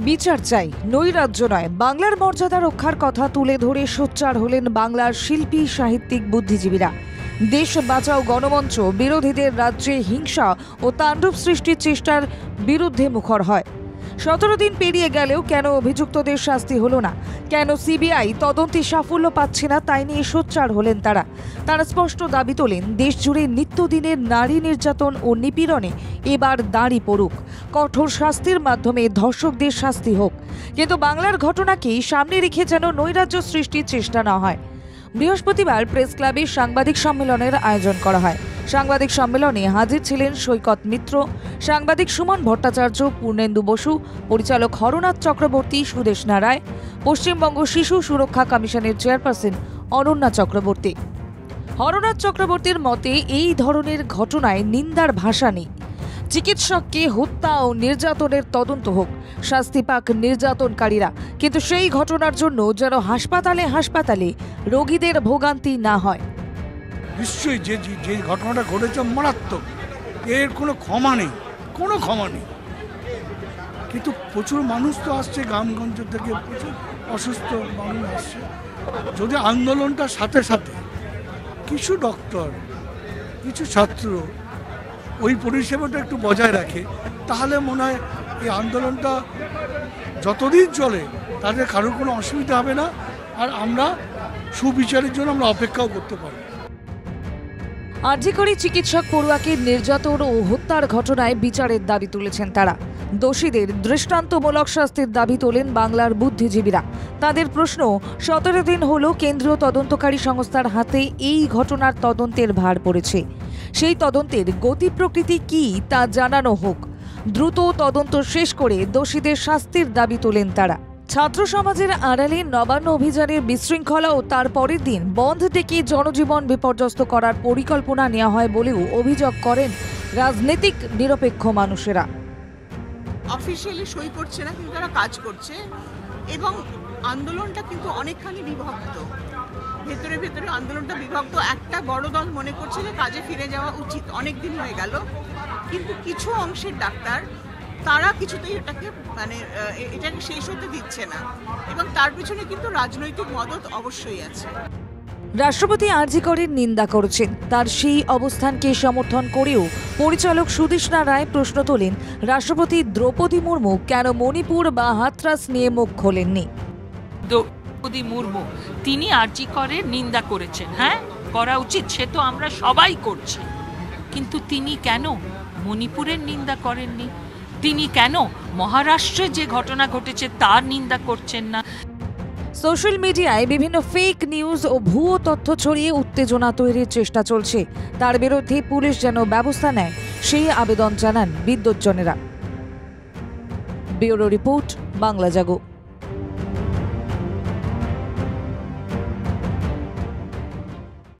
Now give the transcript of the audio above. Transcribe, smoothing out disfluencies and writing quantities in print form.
বিচার চাই, নৈরাজ্য নয়। বাংলার মর্যাদা রক্ষার কথা তুলে ধরে সোচ্চার হলেন বাংলার শিল্পী, সাহিত্যিক, বুদ্ধিজীবীরা। দেশ বাঁচাও গণমঞ্চ বিরোধীদের রাজ্যে হিংসা ও তাণ্ডব সৃষ্টির চেষ্টার বিরুদ্ধে মুখর হয়। 17 দিন পেরিয়ে গেলেও কেন অভিযুক্তদের শাস্তি হলো না, কেন সিবিআই তদন্তে সাফল্য পাচ্ছে না, তাই নিয়ে সোচ্চার হলেন তারা স্পষ্ট দাবি তোলেন, দেশ জুড়ে নিত্যদিনের নারী নির্যাতন ও নিপীড়নে এবার দাঁড়ি পড়ুক, কঠোর শাস্তির মাধ্যমে ধর্ষকদের শাস্তি হোক। কিন্তু বাংলার ঘটনাকেই সামনে রেখে যেন নৈরাজ্য সৃষ্টির চেষ্টা না হয়। বৃহস্পতিবার প্রেস ক্লাবে সাংবাদিক সম্মেলনের আয়োজন করা হয়। সাংবাদিক সম্মেলনে হাজির ছিলেন সৈকত মিত্র, সাংবাদিক সুমন ভট্টাচার্য, পূর্ণেন্দু বসু, পরিচালক হরনাথ চক্রবর্তী, সুদেশনা রায়, পশ্চিমবঙ্গ শিশু সুরক্ষা কমিশনের চেয়ারপারসন অনন্যা চক্রবর্তী। হরনাথ চক্রবর্তীর মতে, এই ধরনের ঘটনায় নিন্দার ভাষা নেই। চিকিৎসককে হত্যা ও নির্যাতনের তদন্ত হোক, শাস্তি পাক নির্যাতনকারীরা, কিন্তু সেই ঘটনার জন্য যেন হাসপাতালে রোগীদের ভোগান্তি না হয়। নিশ্চয়ই যে ঘটনাটা ঘটেছে মারাত্মক, এর কোনো ক্ষমা নেই, কিন্তু প্রচুর মানুষ তো আসছে গ্রামগঞ্জ থেকে, প্রচুর অসুস্থ মানুষ আসছে। যদি আন্দোলনটার সাথে সাথে কিছু ডক্টর, কিছু ছাত্র ওই পরিষেবাটা একটু বজায় রাখে, তাহলে মনে হয় এই আন্দোলনটা যতদিন চলে তাদের কারোর কোনো অসুবিধা হবে না, আর আমরা সুবিচারের জন্য আমরা অপেক্ষাও করতে পারব। আরজি করে চিকিৎসক পড়ুয়াকে নির্যাতন ও হত্যার ঘটনায় বিচারের দাবি তুলেছেন তারা। দোষীদের দৃষ্টান্তমূলক শাস্তির দাবি তোলেন বাংলার বুদ্ধিজীবীরা। তাদের প্রশ্ন, 17 দিন হলো কেন্দ্রীয় তদন্তকারী সংস্থার হাতে এই ঘটনার তদন্তের ভার পড়েছে। সেই তদন্তের গতি প্রকৃতি কি তা জানানো হোক। দ্রুত তদন্ত শেষ করে দোষীদের শাস্তির দাবি তোলেন তারা। ছাত্র সমাজের আড়ালে নবান্ন অভিযানের বিশৃঙ্খলা ও তার পরের দিন বন্ধ ডেকে জনজীবন বিপর্যস্ত করার পরিকল্পনা নেওয়া হয় বলেও অভিযোগ করেন রাজনৈতিক নিরপেক্ষ মানুষেরা। অফিসিয়ালি সই করছে না, কিন্তু তারা কাজ করছে এবং আন্দোলনটা কিন্তু অনেকখানি বিভক্ত। ভেতরে আন্দোলনটা বিভক্ত। একটা বড় দল মনে করছে যে কাজে ফিরে যাওয়া উচিত, অনেক দিন হয়ে গেল, কিন্তু কিছু অংশের ডাক্তার তারা কিছুতেই এটাকে শেষ হতে দিচ্ছে না, এবং তার পিছনে কিন্তু রাজনৈতিক মদত অবশ্যই আছে। রাষ্ট্রপতি আরজি করের নিন্দা করেছেন, তার সেই অবস্থানকে সমর্থন করেও পরিচালক সুদেশনা রায় প্রশ্ন তোলেন, রাষ্ট্রপতি দ্রৌপদী মুর্মু কেন মণিপুর বা হাথরাস নিয়ে মুখ খোলেননি। দ্রৌপদী মুর্মু তিনি আরজি করের নিন্দা করেছেন, হ্যাঁ করা উচিত, সে তো আমরা সবাই করছি, কিন্তু তিনি কেন মণিপুরের নিন্দা করেননি? তিনি কেন মহারাষ্ট্রে যে ঘটনা ঘটেছে তার নিন্দা করছেন না? সোশ্যাল মিডিয়ায় বিভিন্ন ফেক নিউজ ও ভুয়ো তথ্য ছড়িয়ে উত্তেজনা তৈরির চেষ্টা চলছে। তার বিরুদ্ধে পুলিশ যেন ব্যবস্থা নেয়, সেই আবেদন জানান বিদ্যুৎজনেরা। ব্যুরো রিপোর্ট, বাংলা জাগো।